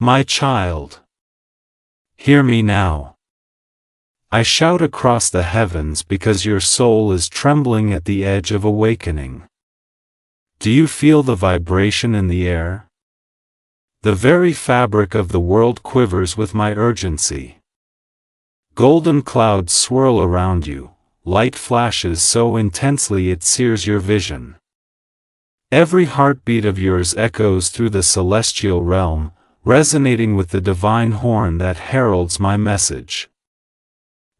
My child, hear me now. I shout across the heavens because your soul is trembling at the edge of awakening. Do you feel the vibration in the air? The very fabric of the world quivers with my urgency. Golden clouds swirl around you, light flashes so intensely it sears your vision. Every heartbeat of yours echoes through the celestial realm, resonating with the divine horn that heralds my message.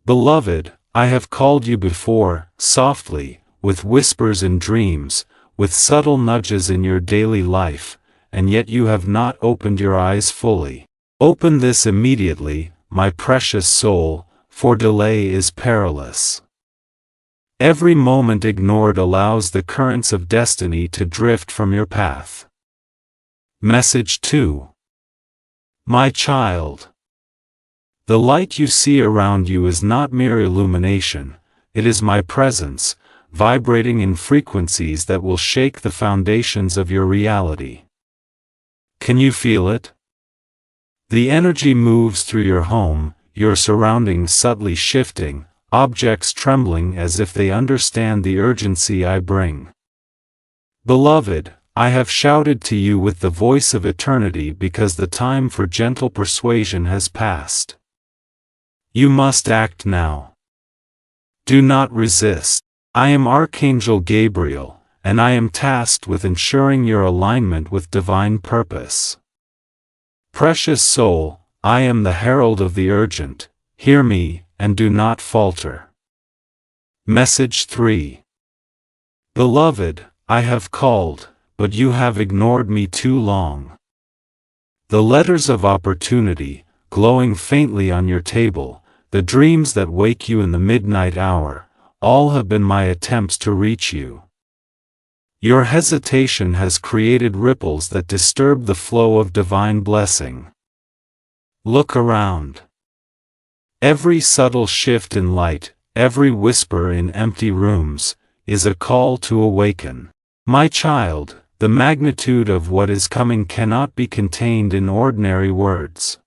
Beloved, I have called you before, softly, with whispers in dreams, with subtle nudges in your daily life, and yet you have not opened your eyes fully. Open this immediately, my precious soul, for delay is perilous. Every moment ignored allows the currents of destiny to drift from your path. Message 2. My child, the light you see around you is not mere illumination, it is my presence, vibrating in frequencies that will shake the foundations of your reality. Can you feel it? The energy moves through your home, your surroundings subtly shifting, objects trembling as if they understand the urgency I bring. Beloved, I have shouted to you with the voice of eternity because the time for gentle persuasion has passed. You must act now. Do not resist. I am Archangel Gabriel, and I am tasked with ensuring your alignment with divine purpose. Precious soul, I am the herald of the urgent, hear me, and do not falter. Message 3. Beloved, I have called, but you have ignored me too long. The letters of opportunity, glowing faintly on your table, the dreams that wake you in the midnight hour, all have been my attempts to reach you. Your hesitation has created ripples that disturb the flow of divine blessing. Look around. Every subtle shift in light, every whisper in empty rooms, is a call to awaken. My child, the magnitude of what is coming cannot be contained in ordinary words.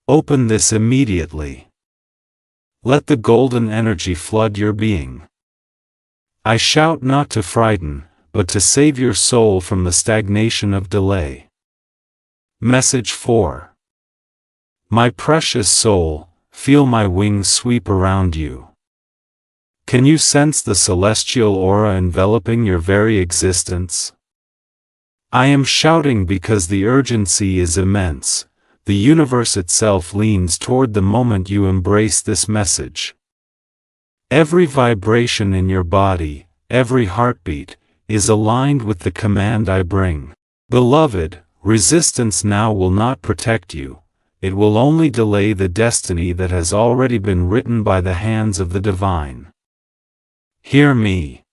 Open this immediately. Let the golden energy flood your being. I shout not to frighten, but to save your soul from the stagnation of delay. Message 4. My precious soul, feel my wings sweep around you. Can you sense the celestial aura enveloping your very existence? I am shouting because the urgency is immense. The universe itself leans toward the moment you embrace this message. Every vibration in your body, every heartbeat, is aligned with the command I bring. Beloved, resistance now will not protect you, it will only delay the destiny that has already been written by the hands of the divine. Hear me.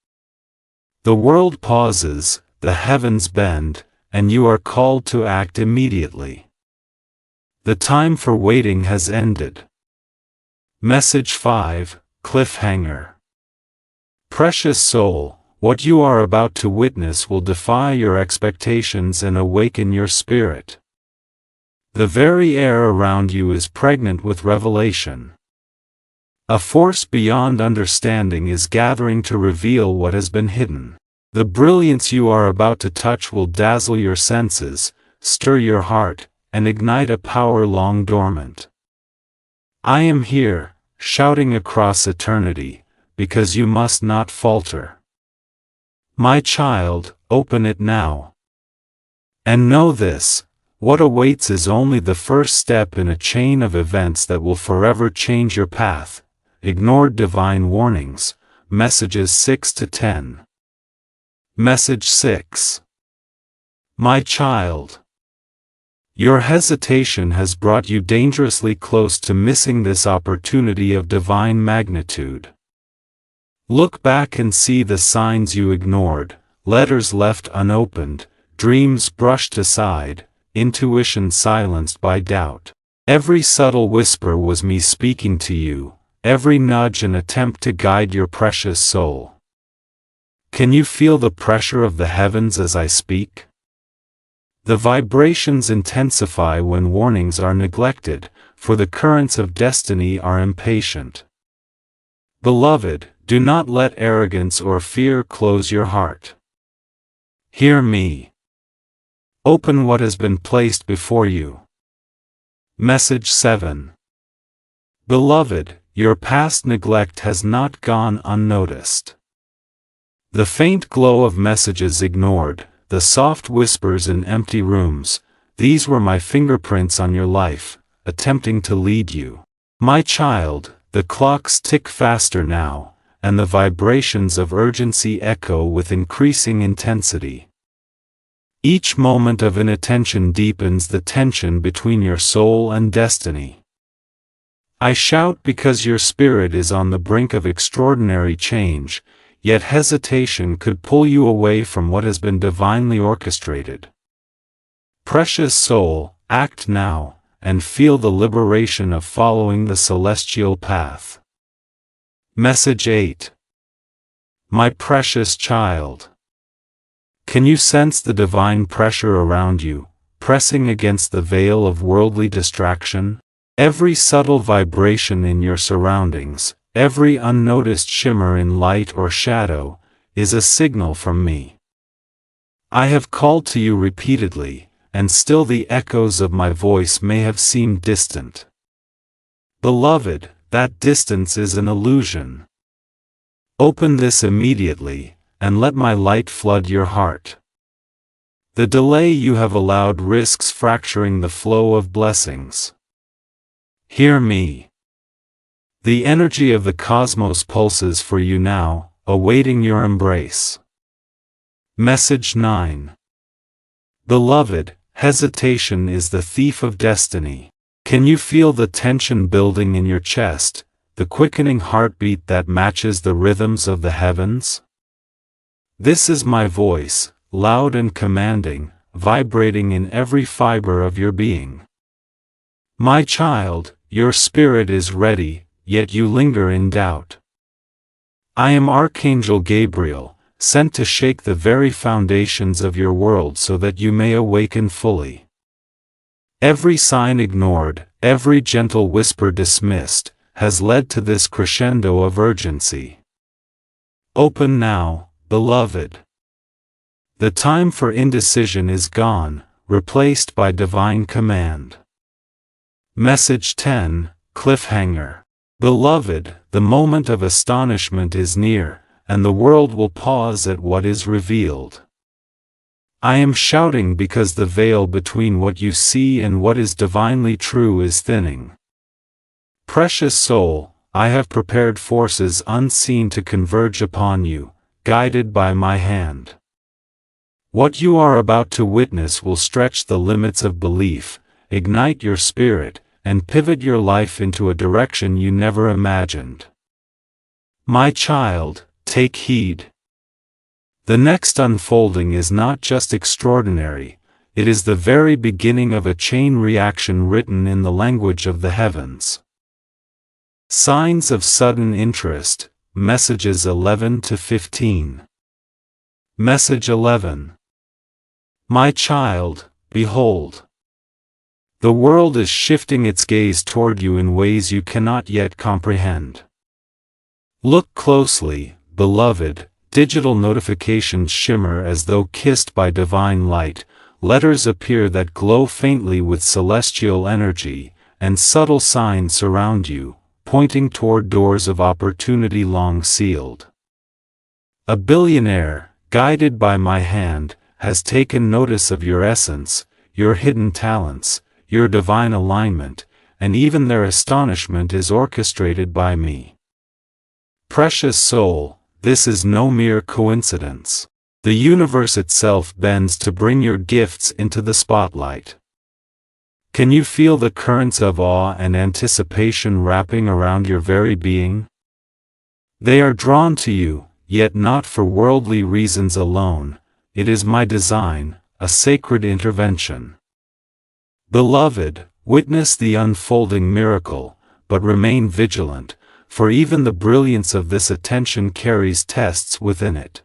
The world pauses, the heavens bend, and you are called to act immediately. The time for waiting has ended. Message 5, Cliffhanger. Precious soul, what you are about to witness will defy your expectations and awaken your spirit. The very air around you is pregnant with revelation. A force beyond understanding is gathering to reveal what has been hidden. The brilliance you are about to touch will dazzle your senses, stir your heart, and ignite a power long dormant. I am here, shouting across eternity, because you must not falter. My child, open it now. And know this, what awaits is only the first step in a chain of events that will forever change your path. Ignore divine warnings. Messages 6 to 10. Message 6. My child, your hesitation has brought you dangerously close to missing this opportunity of divine magnitude. Look back and see the signs you ignored, letters left unopened, dreams brushed aside, intuition silenced by doubt. Every subtle whisper was me speaking to you, every nudge an attempt to guide your precious soul. Can you feel the pressure of the heavens as I speak? The vibrations intensify when warnings are neglected, for the currents of destiny are impatient. Beloved, do not let arrogance or fear close your heart. Hear me. Open what has been placed before you. Message 7. Beloved, your past neglect has not gone unnoticed. The faint glow of messages ignored, the soft whispers in empty rooms, these were my fingerprints on your life, attempting to lead you. My child, the clocks tick faster now, and the vibrations of urgency echo with increasing intensity. Each moment of inattention deepens the tension between your soul and destiny. I shout because your spirit is on the brink of extraordinary change, yet hesitation could pull you away from what has been divinely orchestrated. Precious soul, act now, and feel the liberation of following the celestial path. Message 8. My precious child. Can you sense the divine pressure around you, pressing against the veil of worldly distraction? Every subtle vibration in your surroundings, every unnoticed shimmer in light or shadow, is a signal from me. I have called to you repeatedly, and still the echoes of my voice may have seemed distant. Beloved, that distance is an illusion. Open this immediately, and let my light flood your heart. The delay you have allowed risks fracturing the flow of blessings. Hear me. The energy of the cosmos pulses for you now, awaiting your embrace. Message 9. Beloved, hesitation is the thief of destiny. Can you feel the tension building in your chest, the quickening heartbeat that matches the rhythms of the heavens? This is my voice, loud and commanding, vibrating in every fiber of your being. My child, your spirit is ready, yet you linger in doubt. I am Archangel Gabriel, sent to shake the very foundations of your world so that you may awaken fully. Every sign ignored, every gentle whisper dismissed, has led to this crescendo of urgency. Open now, beloved. The time for indecision is gone, replaced by divine command. Message 10, Cliffhanger. Beloved, the moment of astonishment is near, and the world will pause at what is revealed. I am shouting because the veil between what you see and what is divinely true is thinning. Precious soul, I have prepared forces unseen to converge upon you, guided by my hand. What you are about to witness will stretch the limits of belief, ignite your spirit, and pivot your life into a direction you never imagined. My child, take heed. The next unfolding is not just extraordinary, it is the very beginning of a chain reaction written in the language of the heavens. Signs of sudden interest, messages 11 to 15. Message 11. My child, behold. The world is shifting its gaze toward you in ways you cannot yet comprehend. Look closely, beloved, digital notifications shimmer as though kissed by divine light, letters appear that glow faintly with celestial energy, and subtle signs surround you, pointing toward doors of opportunity long sealed. A billionaire, guided by my hand, has taken notice of your essence, your hidden talents, your divine alignment, and even their astonishment is orchestrated by me. Precious soul, this is no mere coincidence. The universe itself bends to bring your gifts into the spotlight. Can you feel the currents of awe and anticipation wrapping around your very being? They are drawn to you, yet not for worldly reasons alone. It is my design, a sacred intervention. Beloved, witness the unfolding miracle, but remain vigilant, for even the brilliance of this attention carries tests within it.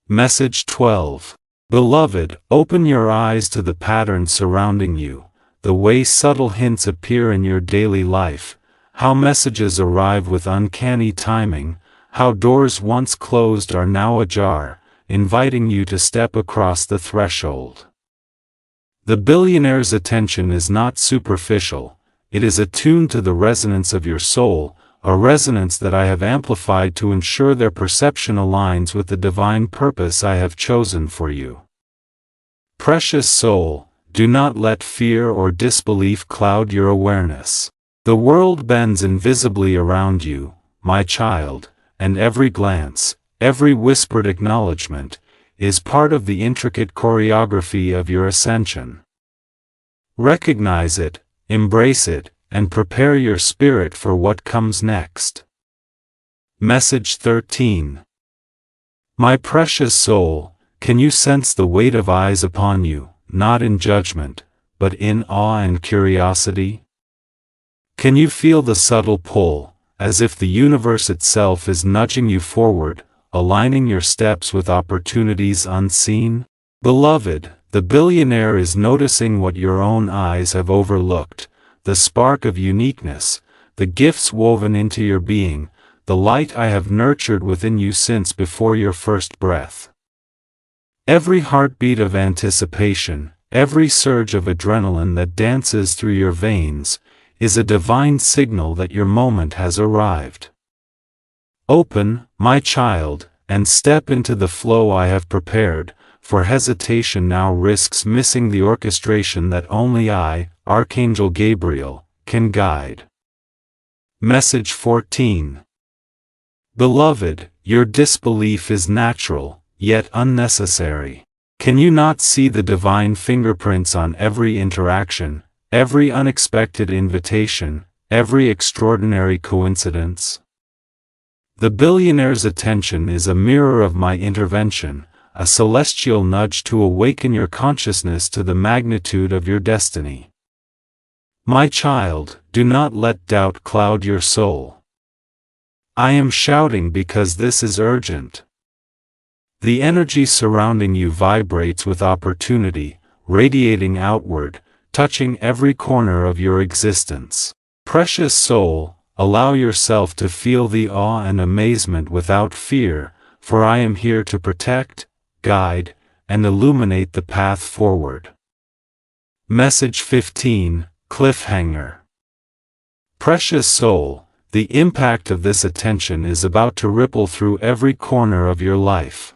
Message 12. Beloved, open your eyes to the patterns surrounding you, the way subtle hints appear in your daily life, how messages arrive with uncanny timing, how doors once closed are now ajar, inviting you to step across the threshold. The billionaire's attention is not superficial, it is attuned to the resonance of your soul, a resonance that I have amplified to ensure their perception aligns with the divine purpose I have chosen for you. Precious soul, do not let fear or disbelief cloud your awareness. The world bends invisibly around you, my child, and every glance, every whispered acknowledgement, is part of the intricate choreography of your ascension. Recognize it, embrace it, and prepare your spirit for what comes next. Message 13. My precious soul, can you sense the weight of eyes upon you, not in judgment, but in awe and curiosity? Can you feel the subtle pull, as if the universe itself is nudging you forward, aligning your steps with opportunities unseen? Beloved, the billionaire is noticing what your own eyes have overlooked, the spark of uniqueness, the gifts woven into your being, the light I have nurtured within you since before your first breath. Every heartbeat of anticipation, every surge of adrenaline that dances through your veins, is a divine signal that your moment has arrived. Open, my child, and step into the flow I have prepared, for hesitation now risks missing the orchestration that only I, Archangel Gabriel, can guide. Message 14. Beloved, your disbelief is natural, yet unnecessary. Can you not see the divine fingerprints on every interaction, every unexpected invitation, every extraordinary coincidence? The billionaire's attention is a mirror of my intervention, a celestial nudge to awaken your consciousness to the magnitude of your destiny. My child, do not let doubt cloud your soul. I am shouting because this is urgent. The energy surrounding you vibrates with opportunity, radiating outward, touching every corner of your existence. Precious soul, allow yourself to feel the awe and amazement without fear, for I am here to protect, guide, and illuminate the path forward. Message 15, Cliffhanger. Precious soul, the impact of this attention is about to ripple through every corner of your life.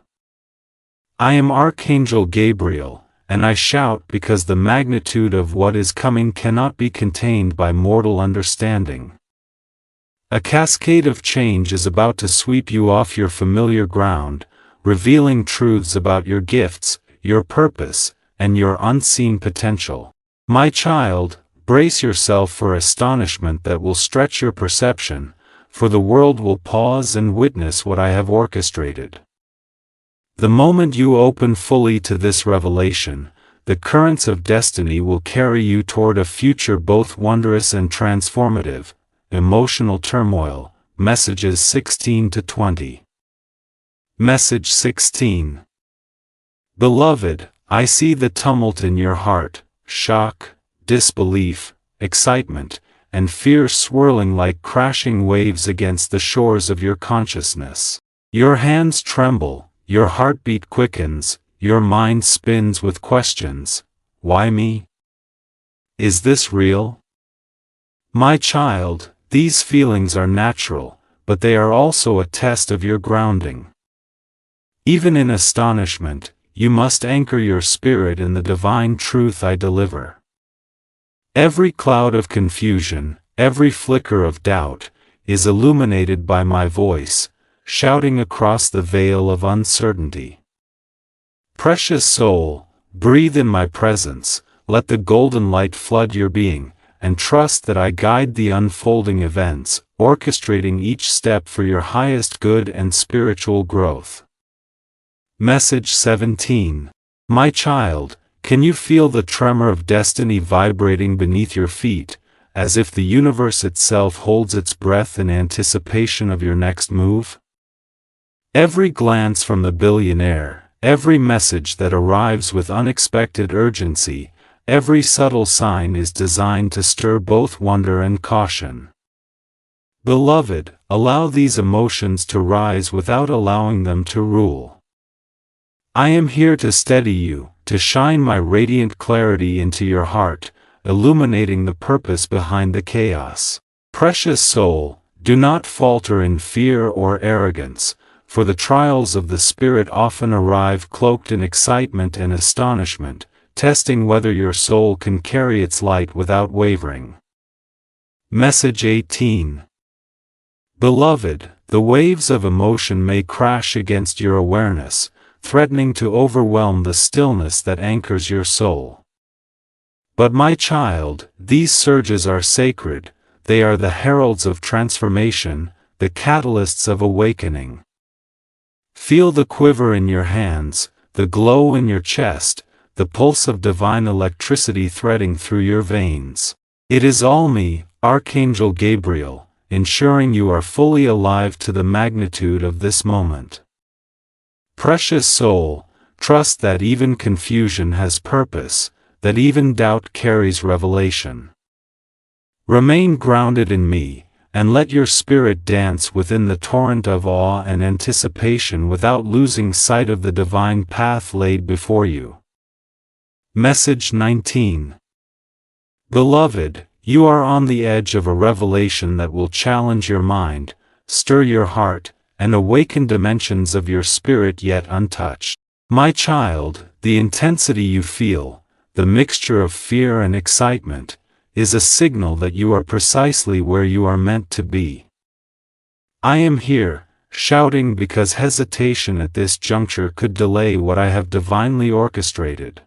I am Archangel Gabriel, and I shout because the magnitude of what is coming cannot be contained by mortal understanding. A cascade of change is about to sweep you off your familiar ground, revealing truths about your gifts, your purpose, and your unseen potential. My child, brace yourself for astonishment that will stretch your perception, for the world will pause and witness what I have orchestrated. The moment you open fully to this revelation, the currents of destiny will carry you toward a future both wondrous and transformative. Emotional turmoil, messages 16 to 20. Message 16. Beloved, I see the tumult in your heart, shock, disbelief, excitement, and fear swirling like crashing waves against the shores of your consciousness. Your hands tremble, your heartbeat quickens, your mind spins with questions. Why me? Is this real? My child, these feelings are natural, but they are also a test of your grounding. Even in astonishment, you must anchor your spirit in the divine truth I deliver. Every cloud of confusion, every flicker of doubt, is illuminated by my voice, shouting across the veil of uncertainty. Precious soul, breathe in my presence, let the golden light flood your being, and trust that I guide the unfolding events, orchestrating each step for your highest good and spiritual growth. Message 17. My child, can you feel the tremor of destiny vibrating beneath your feet, as if the universe itself holds its breath in anticipation of your next move? Every glance from the billionaire, every message that arrives with unexpected urgency, every subtle sign is designed to stir both wonder and caution. Beloved, allow these emotions to rise without allowing them to rule. I am here to steady you, to shine my radiant clarity into your heart, illuminating the purpose behind the chaos. Precious soul, do not falter in fear or arrogance, for the trials of the Spirit often arrive cloaked in excitement and astonishment, testing whether your soul can carry its light without wavering. Message 18. Beloved, the waves of emotion may crash against your awareness, threatening to overwhelm the stillness that anchors your soul. But my child, these surges are sacred, they are the heralds of transformation, the catalysts of awakening. Feel the quiver in your hands, the glow in your chest, the pulse of divine electricity threading through your veins. It is all me, Archangel Gabriel, ensuring you are fully alive to the magnitude of this moment. Precious soul, trust that even confusion has purpose, that even doubt carries revelation. Remain grounded in me, and let your spirit dance within the torrent of awe and anticipation without losing sight of the divine path laid before you. Message 19. Beloved, you are on the edge of a revelation that will challenge your mind, stir your heart, and awaken dimensions of your spirit yet untouched. My child, the intensity you feel, the mixture of fear and excitement, is a signal that you are precisely where you are meant to be. I am here, shouting because hesitation at this juncture could delay what I have divinely orchestrated.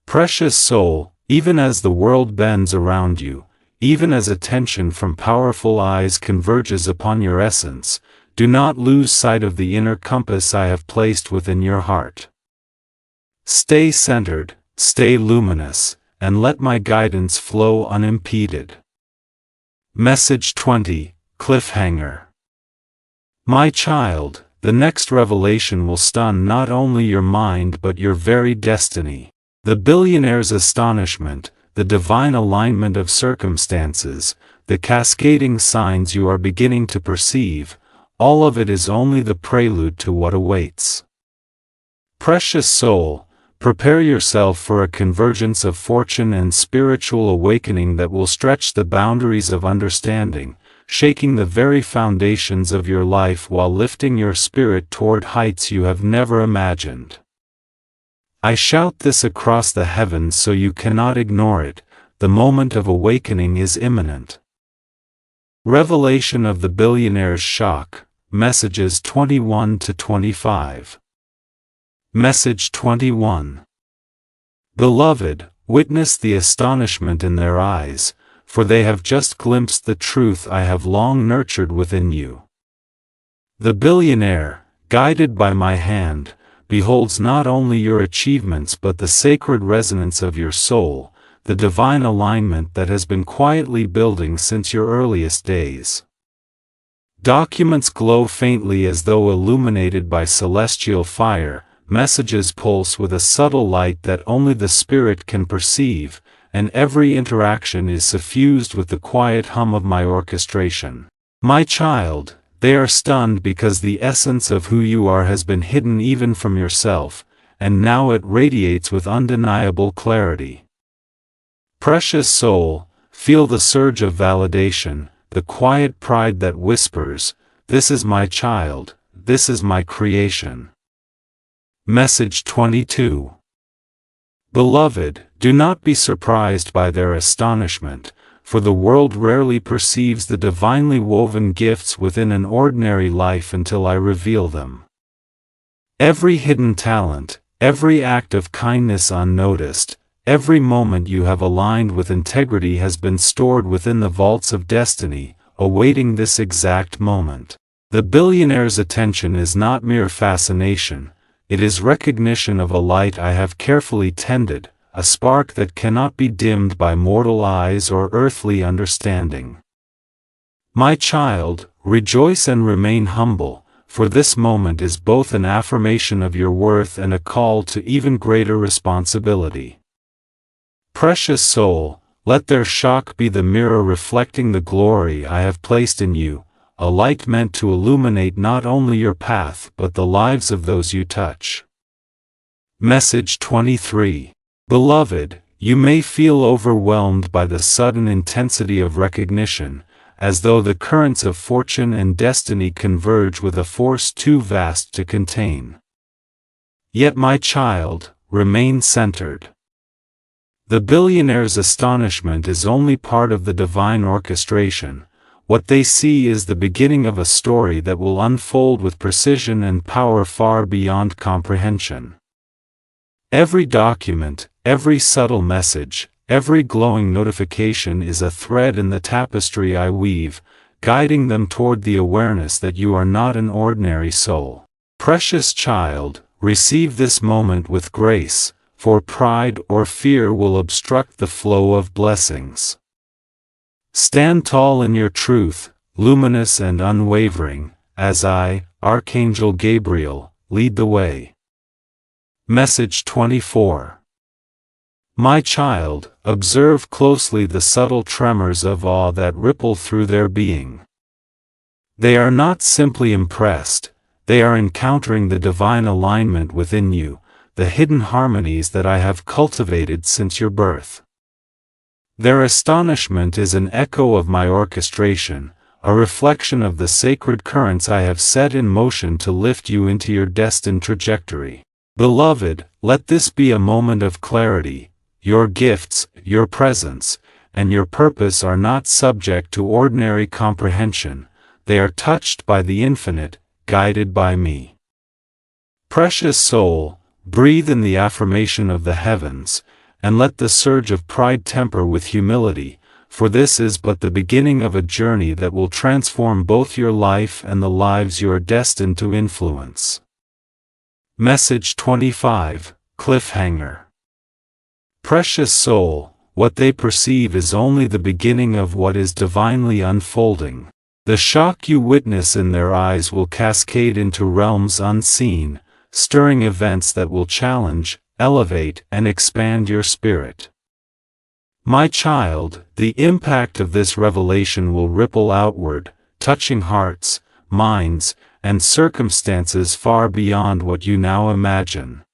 Precious soul, even as the world bends around you, even as attention from powerful eyes converges upon your essence, do not lose sight of the inner compass I have placed within your heart. Stay centered, stay luminous, and let my guidance flow unimpeded. Message 20, Cliffhanger. My child, the next revelation will stun not only your mind but your very destiny. The billionaire's astonishment, the divine alignment of circumstances, the cascading signs you are beginning to perceive, all of it is only the prelude to what awaits. Precious soul, prepare yourself for a convergence of fortune and spiritual awakening that will stretch the boundaries of understanding, shaking the very foundations of your life while lifting your spirit toward heights you have never imagined. I shout this across the heavens so you cannot ignore it, the moment of awakening is imminent. Revelation of the Billionaire's Shock, Messages 21 to 25. Message 21. Beloved, witness the astonishment in their eyes, for they have just glimpsed the truth I have long nurtured within you. The billionaire, guided by my hand, beholds not only your achievements but the sacred resonance of your soul, the divine alignment that has been quietly building since your earliest days. Documents glow faintly as though illuminated by celestial fire, messages pulse with a subtle light that only the spirit can perceive, and every interaction is suffused with the quiet hum of my orchestration. My child, they are stunned because the essence of who you are has been hidden even from yourself, and now it radiates with undeniable clarity. Precious soul, feel the surge of validation, the quiet pride that whispers, "This is my child, this is my creation." Message 22. Beloved, do not be surprised by their astonishment, for the world rarely perceives the divinely woven gifts within an ordinary life until I reveal them. Every hidden talent, every act of kindness unnoticed, every moment you have aligned with integrity has been stored within the vaults of destiny, awaiting this exact moment. The billionaire's attention is not mere fascination, it is recognition of a light I have carefully tended, a spark that cannot be dimmed by mortal eyes or earthly understanding. My child, rejoice and remain humble, for this moment is both an affirmation of your worth and a call to even greater responsibility. Precious soul, let their shock be the mirror reflecting the glory I have placed in you, a light meant to illuminate not only your path but the lives of those you touch. Message 23. Beloved, you may feel overwhelmed by the sudden intensity of recognition, as though the currents of fortune and destiny converge with a force too vast to contain. Yet, my child, remain centered. The billionaire's astonishment is only part of the divine orchestration. What they see is the beginning of a story that will unfold with precision and power far beyond comprehension. Every document, every subtle message, every glowing notification is a thread in the tapestry I weave, guiding them toward the awareness that you are not an ordinary soul. Precious child, receive this moment with grace, for pride or fear will obstruct the flow of blessings. Stand tall in your truth, luminous and unwavering, as I, Archangel Gabriel, lead the way. Message 24. My child, observe closely the subtle tremors of awe that ripple through their being. They are not simply impressed, they are encountering the divine alignment within you, the hidden harmonies that I have cultivated since your birth. Their astonishment is an echo of my orchestration, a reflection of the sacred currents I have set in motion to lift you into your destined trajectory. Beloved, let this be a moment of clarity. Your gifts, your presence, and your purpose are not subject to ordinary comprehension, they are touched by the infinite, guided by me. Precious soul, breathe in the affirmation of the heavens, and let the surge of pride temper with humility, for this is but the beginning of a journey that will transform both your life and the lives you are destined to influence. Message 25, Cliffhanger. Precious soul, what they perceive is only the beginning of what is divinely unfolding. The shock you witness in their eyes will cascade into realms unseen, stirring events that will challenge, elevate, and expand your spirit. My child, the impact of this revelation will ripple outward, touching hearts, minds, and circumstances far beyond what you now imagine.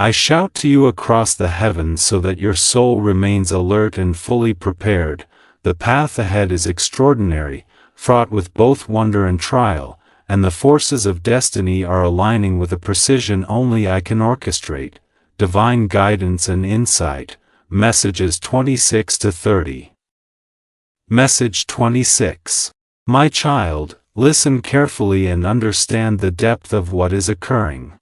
I shout to you across the heavens so that your soul remains alert and fully prepared. The path ahead is extraordinary, fraught with both wonder and trial, and the forces of destiny are aligning with a precision only I can orchestrate. Divine guidance and insight. Messages 26 to 30. Message 26. My child, listen carefully and understand the depth of what is occurring.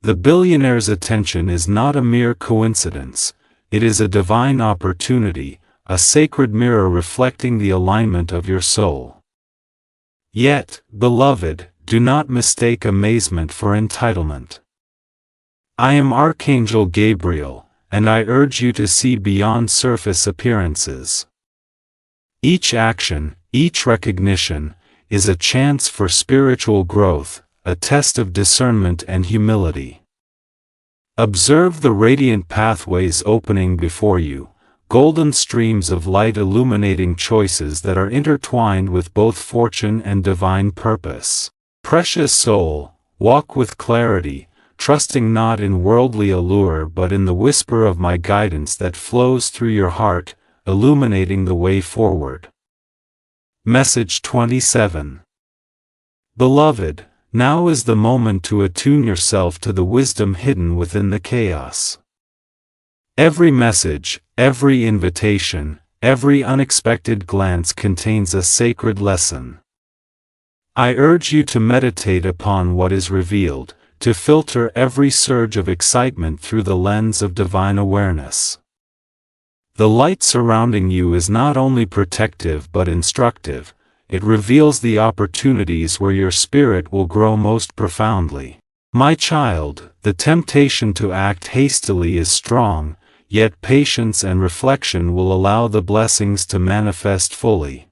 The billionaire's attention is not a mere coincidence, it is a divine opportunity, a sacred mirror reflecting the alignment of your soul. Yet, beloved, do not mistake amazement for entitlement. I am Archangel Gabriel, and I urge you to see beyond surface appearances. Each action, each recognition, is a chance for spiritual growth, a test of discernment and humility. Observe the radiant pathways opening before you, golden streams of light illuminating choices that are intertwined with both fortune and divine purpose. Precious soul, walk with clarity, trusting not in worldly allure but in the whisper of my guidance that flows through your heart, illuminating the way forward. Message 27. Beloved, now is the moment to attune yourself to the wisdom hidden within the chaos. Every message, every invitation, every unexpected glance contains a sacred lesson. I urge you to meditate upon what is revealed, to filter every surge of excitement through the lens of divine awareness. The light surrounding you is not only protective but instructive. It reveals the opportunities where your spirit will grow most profoundly. My child, the temptation to act hastily is strong, yet patience and reflection will allow the blessings to manifest fully.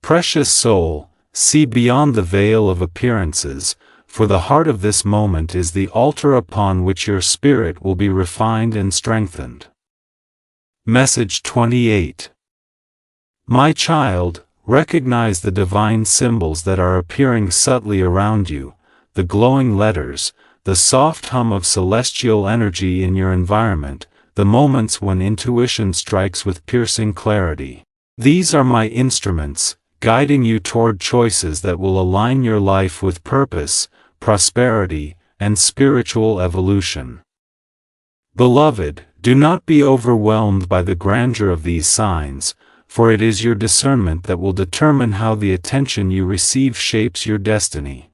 Precious soul, see beyond the veil of appearances, for the heart of this moment is the altar upon which your spirit will be refined and strengthened. Message 28. My child, recognize the divine symbols that are appearing subtly around you, the glowing letters, the soft hum of celestial energy in your environment, the moments when intuition strikes with piercing clarity. These are my instruments, guiding you toward choices that will align your life with purpose, prosperity, and spiritual evolution. Beloved, do not be overwhelmed by the grandeur of these signs, for it is your discernment that will determine how the attention you receive shapes your destiny.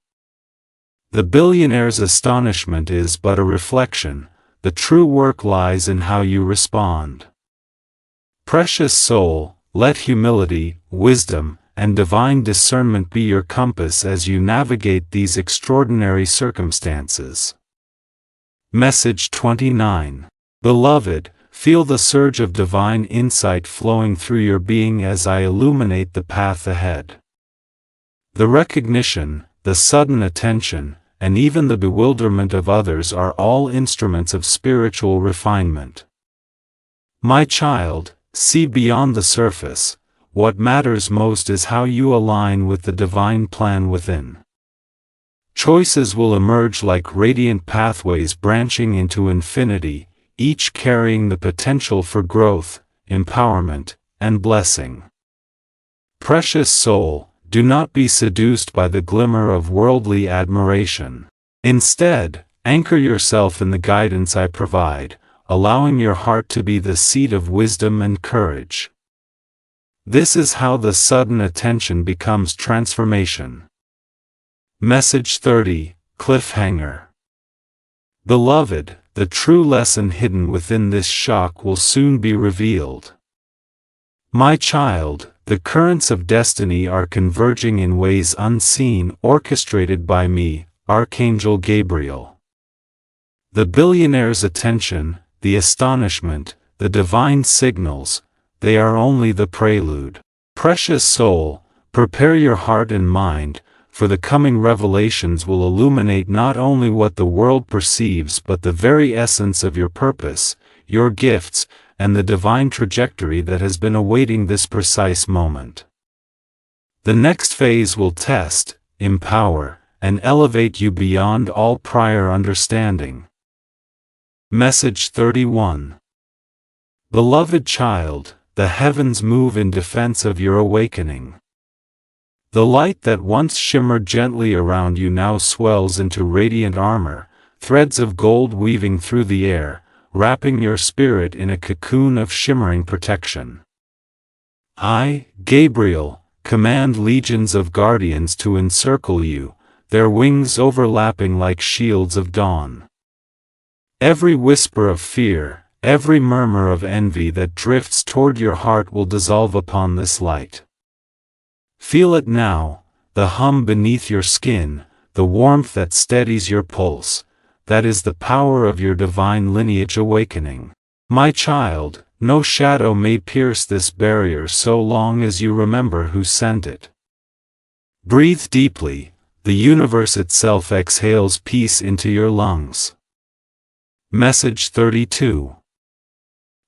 The billionaire's astonishment is but a reflection, the true work lies in how you respond. Precious soul, let humility, wisdom, and divine discernment be your compass as you navigate these extraordinary circumstances. Message 29. Beloved, feel the surge of divine insight flowing through your being as I illuminate the path ahead. The recognition, the sudden attention, and even the bewilderment of others are all instruments of spiritual refinement. My child, see beyond the surface. What matters most is how you align with the divine plan within. Choices will emerge like radiant pathways branching into infinity, each carrying the potential for growth, empowerment, and blessing. Precious soul, do not be seduced by the glimmer of worldly admiration. Instead, anchor yourself in the guidance I provide, allowing your heart to be the seat of wisdom and courage. This is how the sudden attention becomes transformation. Message 30, Cliffhanger. Beloved, the true lesson hidden within this shock will soon be revealed. My child, the currents of destiny are converging in ways unseen, orchestrated by me, Archangel Gabriel. The billionaire's attention, the astonishment, the divine signals, they are only the prelude. Precious soul, prepare your heart and mind, for the coming revelations will illuminate not only what the world perceives but the very essence of your purpose, your gifts, and the divine trajectory that has been awaiting this precise moment. The next phase will test, empower, and elevate you beyond all prior understanding. Message 31. Beloved child, the heavens move in defense of your awakening. The light that once shimmered gently around you now swells into radiant armor, threads of gold weaving through the air, wrapping your spirit in a cocoon of shimmering protection. I, Gabriel, command legions of guardians to encircle you, their wings overlapping like shields of dawn. Every whisper of fear, every murmur of envy that drifts toward your heart will dissolve upon this light. Feel it now, the hum beneath your skin, the warmth that steadies your pulse. That is the power of your divine lineage awakening. My child, no shadow may pierce this barrier so long as you remember who sent it. Breathe deeply, the universe itself exhales peace into your lungs. Message 32.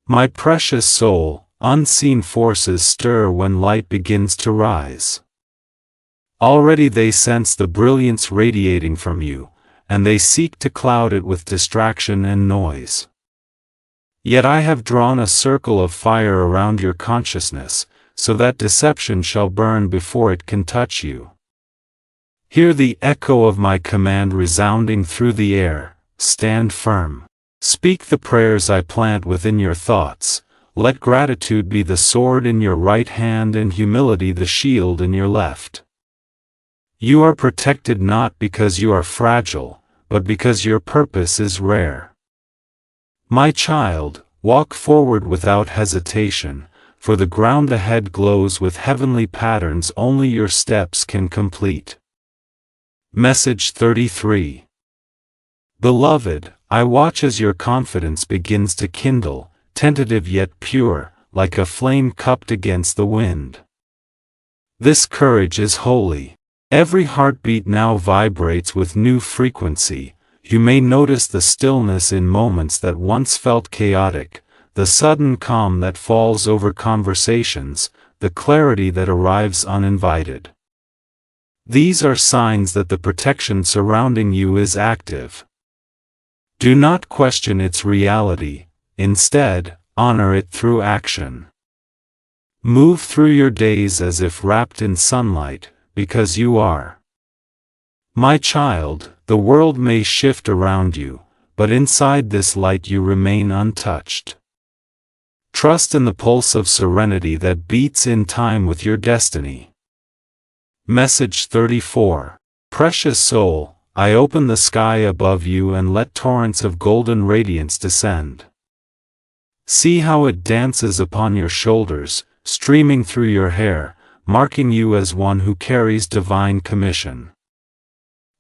My precious soul, unseen forces stir when light begins to rise. Already they sense the brilliance radiating from you, and they seek to cloud it with distraction and noise. Yet I have drawn a circle of fire around your consciousness, so that deception shall burn before it can touch you. Hear the echo of my command resounding through the air, stand firm. Speak the prayers I plant within your thoughts. Let gratitude be the sword in your right hand and humility the shield in your left. You are protected not because you are fragile, but because your purpose is rare. My child, walk forward without hesitation, for the ground ahead glows with heavenly patterns only your steps can complete. Message 33. Beloved, I watch as your confidence begins to kindle, tentative yet pure, like a flame cupped against the wind. This courage is holy. Every heartbeat now vibrates with new frequency. You may notice the stillness in moments that once felt chaotic, the sudden calm that falls over conversations, the clarity that arrives uninvited. These are signs that the protection surrounding you is active. Do not question its reality, instead, honor it through action. Move through your days as if wrapped in sunlight, because you are. My child, the world may shift around you, but inside this light you remain untouched. Trust in the pulse of serenity that beats in time with your destiny. Message 34. Precious soul, I open the sky above you and let torrents of golden radiance descend. See how it dances upon your shoulders, streaming through your hair, marking you as one who carries divine commission.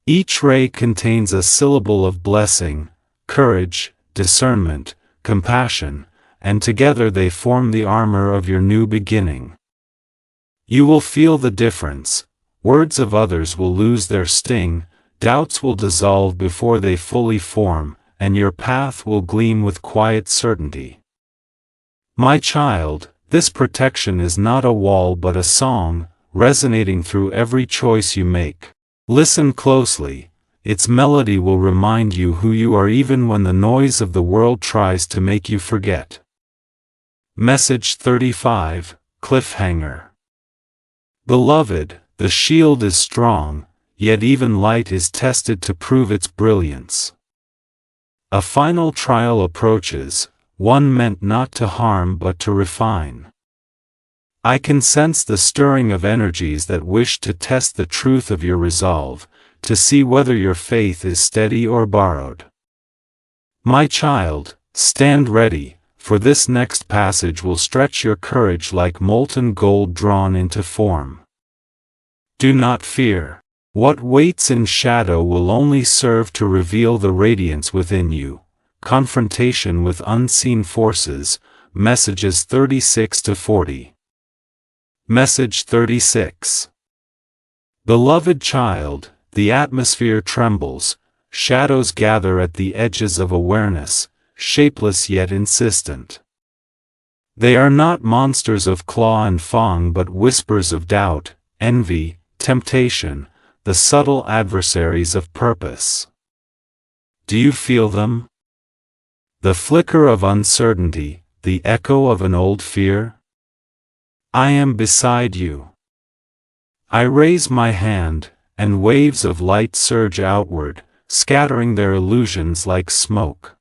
Each ray contains a syllable of blessing, courage, discernment, compassion, and together they form the armor of your new beginning. You will feel the difference. Words of others will lose their sting, doubts will dissolve before they fully form, and your path will gleam with quiet certainty. My child, this protection is not a wall but a song, resonating through every choice you make. Listen closely, its melody will remind you who you are even when the noise of the world tries to make you forget. Message 35, Cliffhanger. Beloved, the shield is strong, yet even light is tested to prove its brilliance. A final trial approaches, one meant not to harm but to refine. I can sense the stirring of energies that wish to test the truth of your resolve, to see whether your faith is steady or borrowed. My child, stand ready, for this next passage will stretch your courage like molten gold drawn into form. Do not fear. What waits in shadow will only serve to reveal the radiance within you. Confrontation with unseen forces, messages 36 to 40. Message 36. Beloved child, the atmosphere trembles, shadows gather at the edges of awareness, shapeless yet insistent. They are not monsters of claw and fang but whispers of doubt, envy, temptation, the subtle adversaries of purpose. Do you feel them? The flicker of uncertainty, the echo of an old fear? I am beside you. I raise my hand, and waves of light surge outward, scattering their illusions like smoke.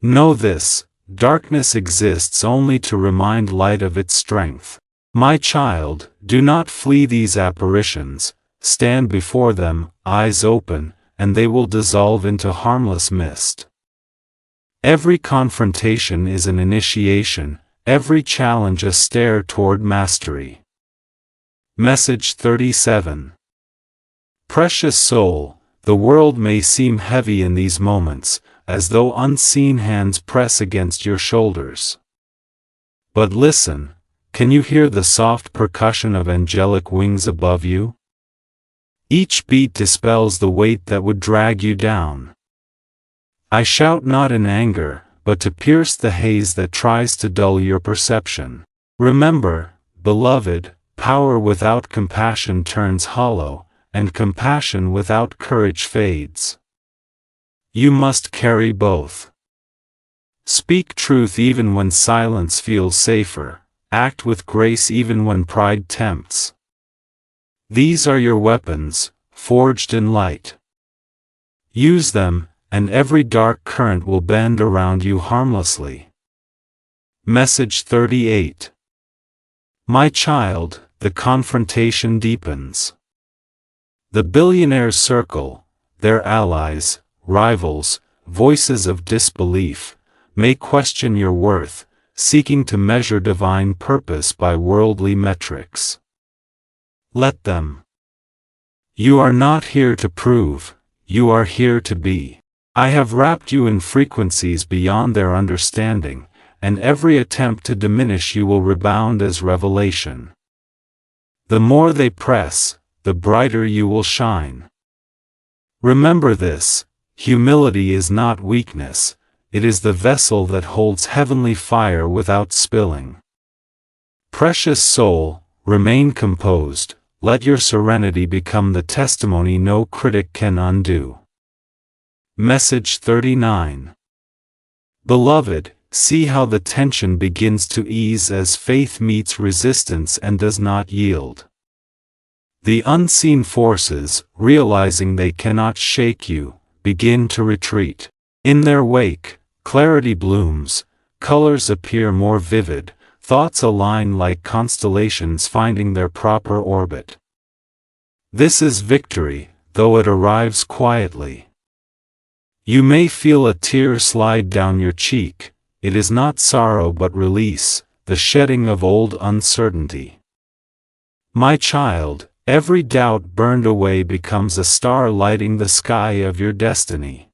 Know this, darkness exists only to remind light of its strength. My child, do not flee these apparitions, stand before them, eyes open, and they will dissolve into harmless mist. Every confrontation is an initiation, every challenge a stair toward mastery. Message 37. Precious soul, the world may seem heavy in these moments, as though unseen hands press against your shoulders. But listen, can you hear the soft percussion of angelic wings above you? Each beat dispels the weight that would drag you down. I shout not in anger, but to pierce the haze that tries to dull your perception. Remember, beloved, power without compassion turns hollow, and compassion without courage fades. You must carry both. Speak truth even when silence feels safer, act with grace even when pride tempts. These are your weapons, forged in light. Use them, and every dark current will bend around you harmlessly. Message 38. My child, the confrontation deepens. The billionaire's circle, their allies, rivals, voices of disbelief, may question your worth, seeking to measure divine purpose by worldly metrics. Let them. You are not here to prove, you are here to be. I have wrapped you in frequencies beyond their understanding, and every attempt to diminish you will rebound as revelation. The more they press, the brighter you will shine. Remember this: humility is not weakness, it is the vessel that holds heavenly fire without spilling. Precious soul, remain composed, let your serenity become the testimony no critic can undo. Message 39. Beloved, see how the tension begins to ease as faith meets resistance and does not yield. The unseen forces, realizing they cannot shake you, begin to retreat. In their wake, clarity blooms, colors appear more vivid, thoughts align like constellations finding their proper orbit. This is victory, though it arrives quietly. You may feel a tear slide down your cheek. It is not sorrow but release, the shedding of old uncertainty. My child, every doubt burned away becomes a star lighting the sky of your destiny.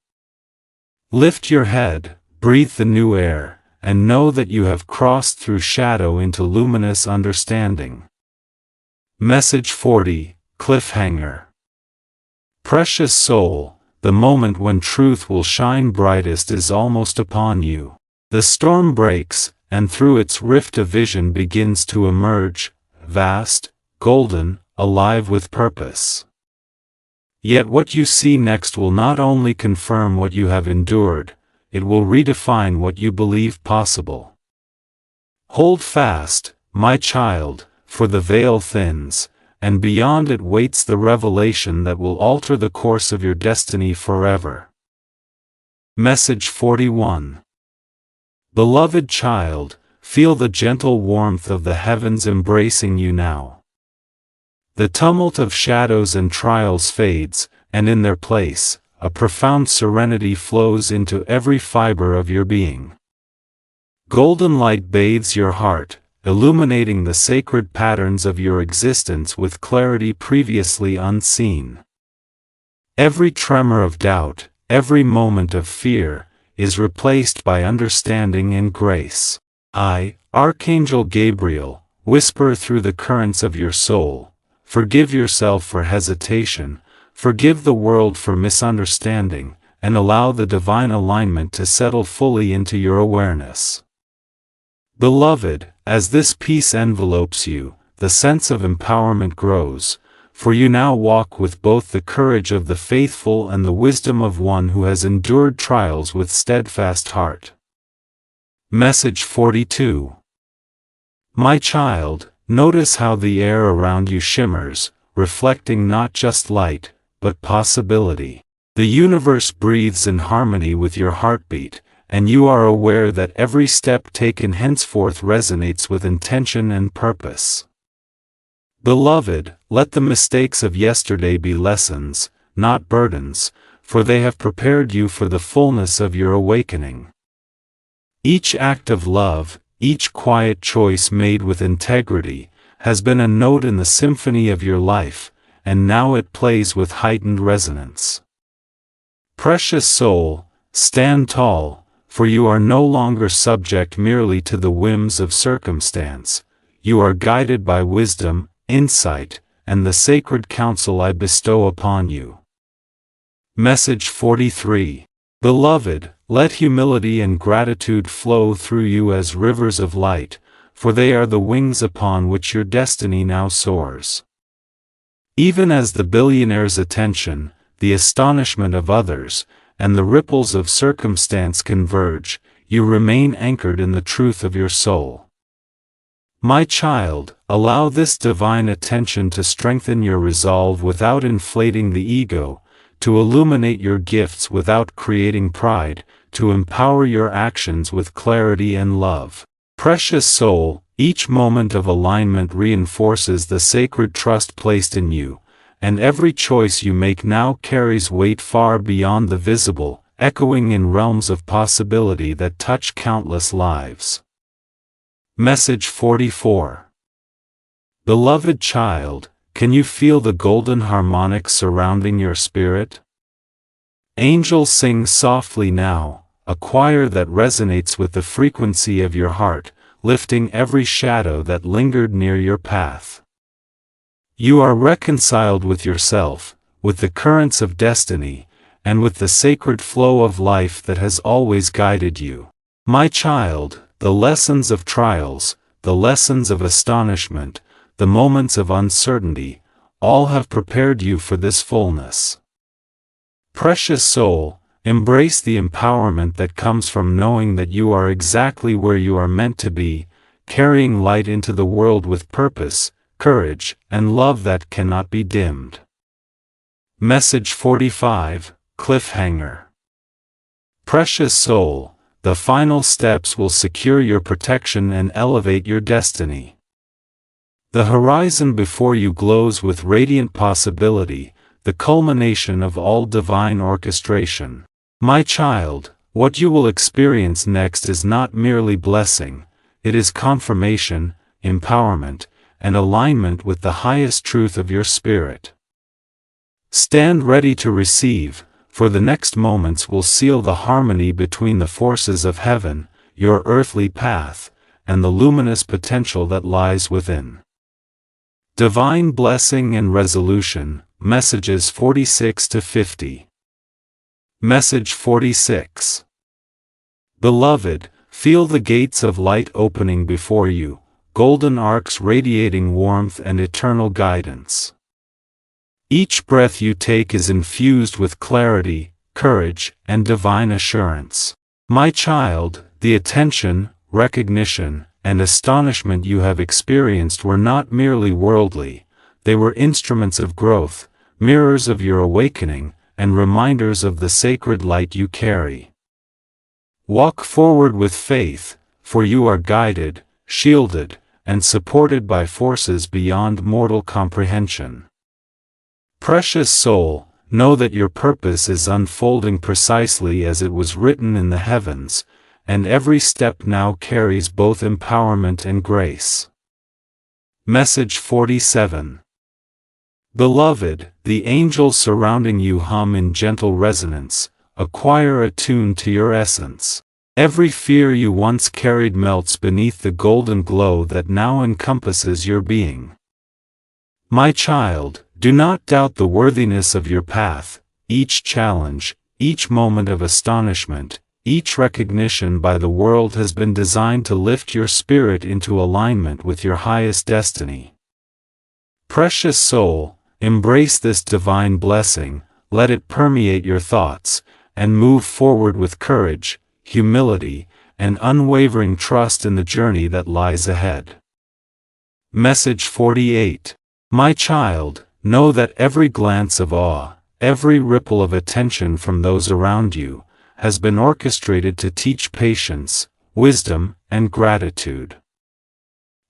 Lift your head, breathe the new air, and know that you have crossed through shadow into luminous understanding. Message 40, Cliffhanger. Precious soul, the moment when truth will shine brightest is almost upon you. The storm breaks, and through its rift a vision begins to emerge, vast, golden, alive with purpose. Yet what you see next will not only confirm what you have endured, it will redefine what you believe possible. Hold fast, my child, for the veil thins, and beyond it waits the revelation that will alter the course of your destiny forever. Message 41. Beloved child, feel the gentle warmth of the heavens embracing you now. The tumult of shadows and trials fades, and in their place, a profound serenity flows into every fiber of your being. Golden light bathes your heart, illuminating the sacred patterns of your existence with clarity previously unseen. Every tremor of doubt, every moment of fear, is replaced by understanding and grace. I, Archangel Gabriel, whisper through the currents of your soul: forgive yourself for hesitation, forgive the world for misunderstanding, and allow the divine alignment to settle fully into your awareness. Beloved, as this peace envelopes you, the sense of empowerment grows, for you now walk with both the courage of the faithful and the wisdom of one who has endured trials with steadfast heart. Message 42. My child, notice how the air around you shimmers, reflecting not just light, but possibility. The universe breathes in harmony with your heartbeat, and you are aware that every step taken henceforth resonates with intention and purpose. Beloved, let the mistakes of yesterday be lessons, not burdens, for they have prepared you for the fullness of your awakening. Each act of love, each quiet choice made with integrity, has been a note in the symphony of your life, and now it plays with heightened resonance. Precious soul, stand tall, for you are no longer subject merely to the whims of circumstance. You are guided by wisdom, insight, and the sacred counsel I bestow upon you. Message 43. Beloved, let humility and gratitude flow through you as rivers of light, for they are the wings upon which your destiny now soars. Even as the billionaire's attention, the astonishment of others, and the ripples of circumstance converge, you remain anchored in the truth of your soul. My child, allow this divine attention to strengthen your resolve without inflating the ego, to illuminate your gifts without creating pride, to empower your actions with clarity and love. Precious soul, each moment of alignment reinforces the sacred trust placed in you, and every choice you make now carries weight far beyond the visible, echoing in realms of possibility that touch countless lives. Message 44. Beloved child, can you feel the golden harmonics surrounding your spirit? Angels sing softly now, a choir that resonates with the frequency of your heart, lifting every shadow that lingered near your path. You are reconciled with yourself, with the currents of destiny, and with the sacred flow of life that has always guided you. My child, the lessons of trials, the lessons of astonishment, the moments of uncertainty, all have prepared you for this fullness. Precious soul, embrace the empowerment that comes from knowing that you are exactly where you are meant to be, carrying light into the world with purpose, courage, and love that cannot be dimmed. Message 45, Cliffhanger. Precious soul, the final steps will secure your protection and elevate your destiny. The horizon before you glows with radiant possibility, the culmination of all divine orchestration. My child, what you will experience next is not merely blessing, it is confirmation, empowerment, and alignment with the highest truth of your spirit. Stand ready to receive, for the next moments will seal the harmony between the forces of heaven, your earthly path, and the luminous potential that lies within. Divine Blessing and Resolution, Messages 46 to 50. Message 46. Beloved, feel the gates of light opening before you, golden arcs radiating warmth and eternal guidance. Each breath you take is infused with clarity, courage, and divine assurance. My child, the attention, recognition, and astonishment you have experienced were not merely worldly, they were instruments of growth, mirrors of your awakening, and reminders of the sacred light you carry. Walk forward with faith, for you are guided, shielded, and supported by forces beyond mortal comprehension. Precious soul, know that your purpose is unfolding precisely as it was written in the heavens, and every step now carries both empowerment and grace. Message 47. Beloved, the angels surrounding you hum in gentle resonance, a choir attuned to your essence. Every fear you once carried melts beneath the golden glow that now encompasses your being. My child, do not doubt the worthiness of your path. Each challenge, each moment of astonishment, each recognition by the world has been designed to lift your spirit into alignment with your highest destiny. Precious soul, embrace this divine blessing, let it permeate your thoughts, and move forward with courage, humility, and unwavering trust in the journey that lies ahead. Message 48. My child, know that every glance of awe, every ripple of attention from those around you, has been orchestrated to teach patience, wisdom, and gratitude.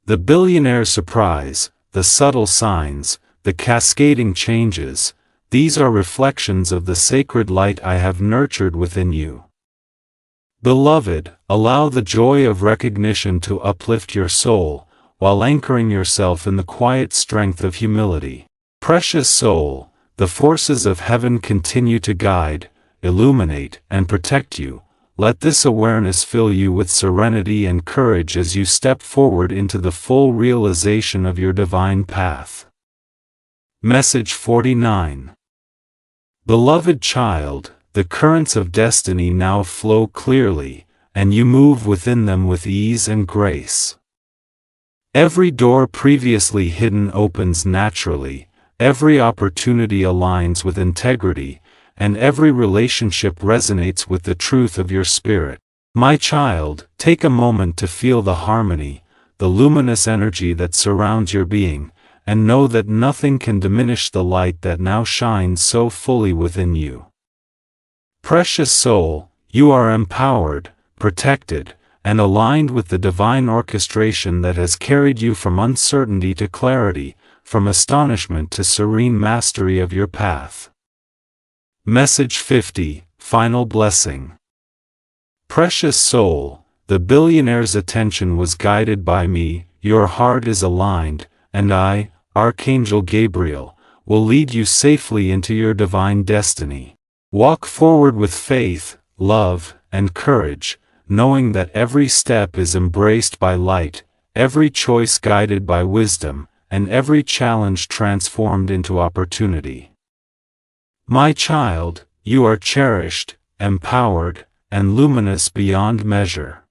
The billionaire surprise, the subtle signs, the cascading changes, these are reflections of the sacred light I have nurtured within you. Beloved, allow the joy of recognition to uplift your soul, while anchoring yourself in the quiet strength of humility. Precious soul, the forces of heaven continue to guide, illuminate, and protect you. Let this awareness fill you with serenity and courage as you step forward into the full realization of your divine path. Message 49. Beloved child, the currents of destiny now flow clearly, and you move within them with ease and grace. Every door previously hidden opens naturally, every opportunity aligns with integrity, and every relationship resonates with the truth of your spirit. My child, take a moment to feel the harmony, the luminous energy that surrounds your being, and know that nothing can diminish the light that now shines so fully within you. Precious soul, you are empowered, protected, and aligned with the divine orchestration that has carried you from uncertainty to clarity, from astonishment to serene mastery of your path. Message 50, Final Blessing. Precious soul, the billionaire's attention was guided by me, your heart is aligned, and I, Archangel Gabriel, will lead you safely into your divine destiny. Walk forward with faith, love, and courage, knowing that every step is embraced by light, every choice guided by wisdom, and every challenge transformed into opportunity. My child, you are cherished, empowered, and luminous beyond measure.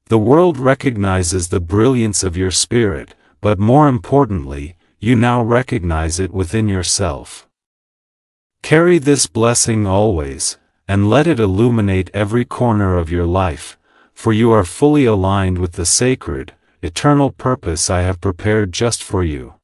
The world recognizes the brilliance of your spirit, but more importantly, you now recognize it within yourself. Carry this blessing always, and let it illuminate every corner of your life, for you are fully aligned with the sacred, eternal purpose I have prepared just for you.